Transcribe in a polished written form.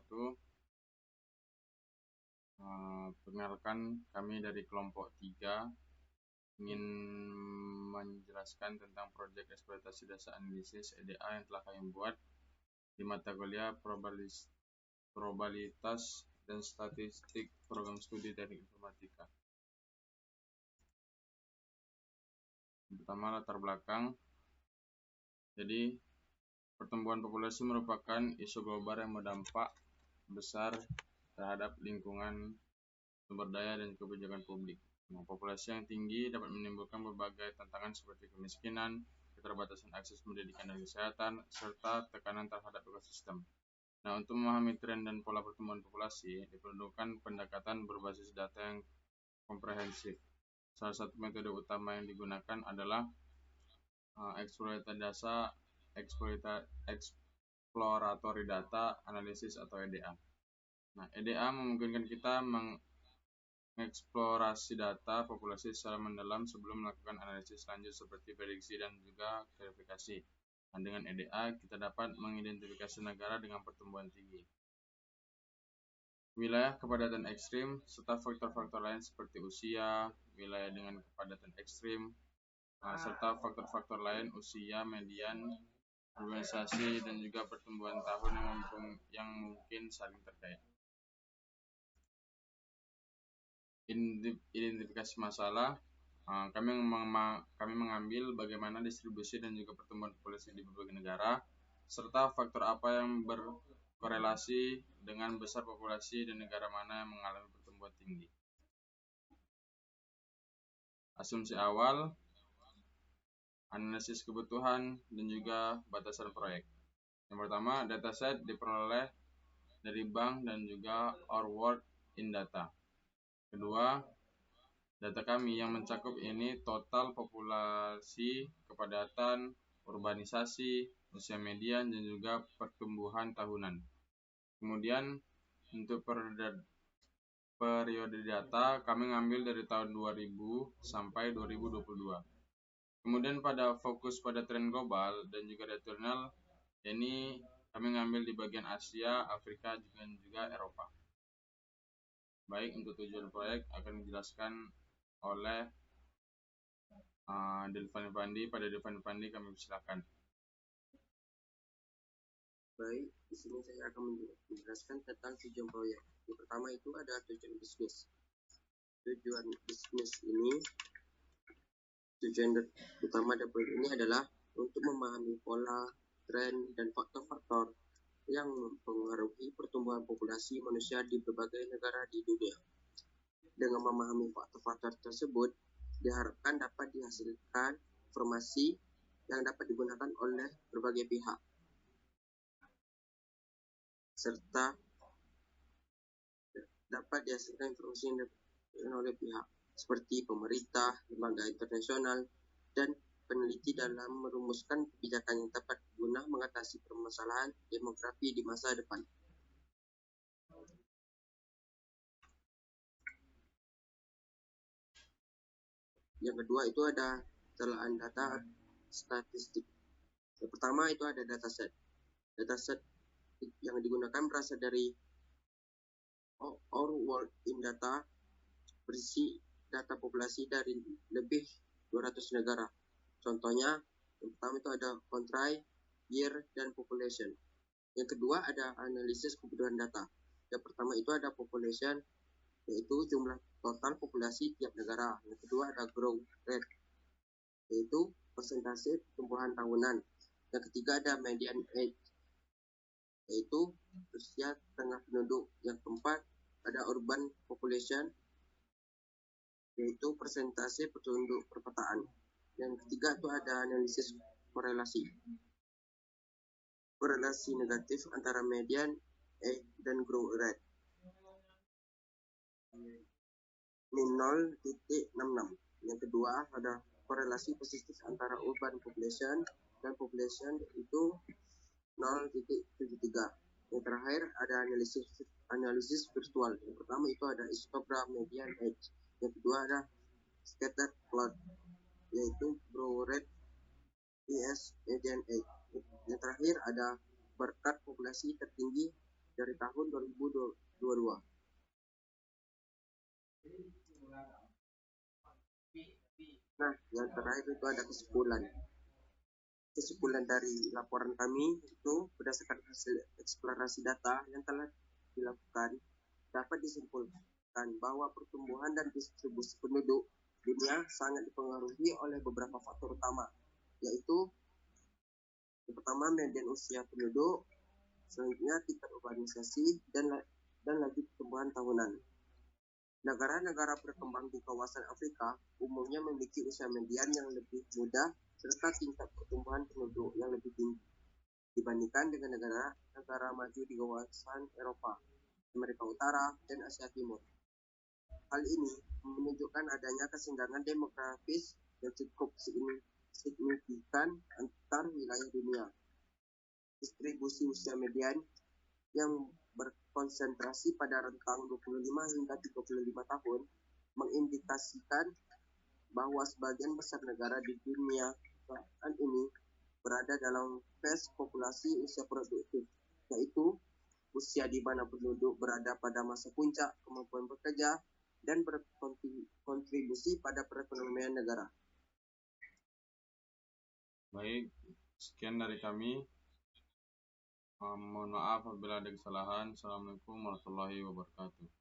wabarakatuh. Perkenalkan, kami dari kelompok 3 ingin menjelaskan tentang proyek eksploitasi data analisis EDA yang telah kami buat di mata kuliah probabilitas dan statistik program studi teknik informatika. Yang pertama, latar belakang. Jadi, pertumbuhan populasi merupakan isu global yang berdampak besar terhadap lingkungan, sumber daya, dan kebijakan publik. Populasi yang tinggi dapat menimbulkan berbagai tantangan seperti kemiskinan, keterbatasan akses pendidikan dan kesehatan, serta tekanan terhadap ekosistem. Untuk memahami tren dan pola pertumbuhan populasi, diperlukan pendekatan berbasis data yang komprehensif. Salah satu metode utama yang digunakan adalah exploratory data analysis atau EDA. EDA memungkinkan kita mengeksplorasi data populasi secara mendalam sebelum melakukan analisis lanjut seperti prediksi dan juga verifikasi. Dengan EDA, kita dapat mengidentifikasi negara dengan pertumbuhan tinggi, wilayah kepadatan ekstrim, serta faktor-faktor lain seperti usia, wilayah dengan kepadatan ekstrim, serta faktor-faktor lain usia, median, urbanisasi, dan juga pertumbuhan tahun yang mungkin saling terkait. Identifikasi masalah, kami mengambil bagaimana distribusi dan juga pertumbuhan populasi di berbagai negara, serta faktor apa yang berkorelasi dengan besar populasi dan negara mana yang mengalami pertumbuhan tinggi. Asumsi awal, analisis kebutuhan, dan juga batasan proyek. Yang pertama, dataset diperoleh dari bank dan juga Our World in Data. Kedua, data kami yang mencakup ini total populasi, kepadatan, urbanisasi, usia median, dan juga pertumbuhan tahunan. Kemudian untuk periode data kami ngambil dari tahun 2000 sampai 2022. Kemudian pada fokus pada tren global dan juga regional, ini kami ngambil di bagian Asia, Afrika, dan juga Eropa. Baik, untuk tujuan proyek akan dijelaskan oleh Delvan Pandi. Pada Delvan Pandi kami persilakan. Baik, di sini saya akan menjelaskan tentang tujuan proyek. Yang pertama itu ada tujuan bisnis. Tujuan bisnis ini, tujuan utama dari proyek ini adalah untuk memahami pola, tren, dan faktor-faktor yang mempengaruhi pertumbuhan populasi manusia di berbagai negara di dunia. Dengan memahami faktor-faktor tersebut, diharapkan dapat dihasilkan informasi yang dapat digunakan oleh berbagai pihak, serta dapat dihasilkan informasi yang oleh pihak seperti pemerintah, lembaga internasional, dan peneliti dalam merumuskan kebijakan yang tepat guna mengatasi permasalahan demografi di masa depan. Yang kedua itu ada telaan data statistik. Yang pertama itu ada dataset. Dataset yang digunakan berasal dari Our World in Data, berisi data populasi dari lebih 200 negara. Contohnya, yang pertama itu ada country, year, dan population. Yang kedua ada analisis kebutuhan data. Yang pertama itu ada population, yaitu jumlah total populasi tiap negara. Yang kedua ada growth rate, yaitu persentase pertumbuhan tahunan. Yang ketiga ada median age, yaitu usia tengah penduduk. Yang keempat ada urban population, yaitu persentase penduduk perkotaan. Yang ketiga itu ada analisis korelasi. Korelasi negatif antara median age dan growth rate min 0.66. Yang kedua ada korelasi positif antara urban population dan population, itu 0.73. Yang terakhir ada analisis virtual. Yang pertama itu ada histogram median age. Yang kedua ada scatter plot, yaitu growth rate vs median age. Yang terakhir ada berkat populasi tertinggi dari tahun 2022. Nah, yang terakhir itu ada kesimpulan. Kesimpulan dari laporan kami itu berdasarkan hasil eksplorasi data yang telah dilakukan, dapat disimpulkan bahwa pertumbuhan dan distribusi penduduk dunia sangat dipengaruhi oleh beberapa faktor utama, yaitu yang pertama median usia penduduk, selanjutnya tingkat urbanisasi, dan laju pertumbuhan tahunan. Negara-negara berkembang di kawasan Afrika umumnya memiliki usia median yang lebih muda serta tingkat pertumbuhan penduduk yang lebih tinggi dibandingkan dengan negara-negara maju di kawasan Eropa, Amerika Utara, dan Asia Timur. Hal ini menunjukkan adanya kesenjangan demografis yang cukup signifikan antar wilayah dunia. Distribusi usia median yang berkonsentrasi pada rentang 25 hingga 35 tahun mengindikasikan bahwa sebagian besar negara di dunia saat ini berada dalam fase populasi usia produktif, yaitu usia di mana penduduk berada pada masa puncak kemampuan bekerja dan berkontribusi pada perekonomian negara. Baik, sekian dari kami. Mohon maaf apabila ada kesalahan. Assalamualaikum warahmatullahi wabarakatuh.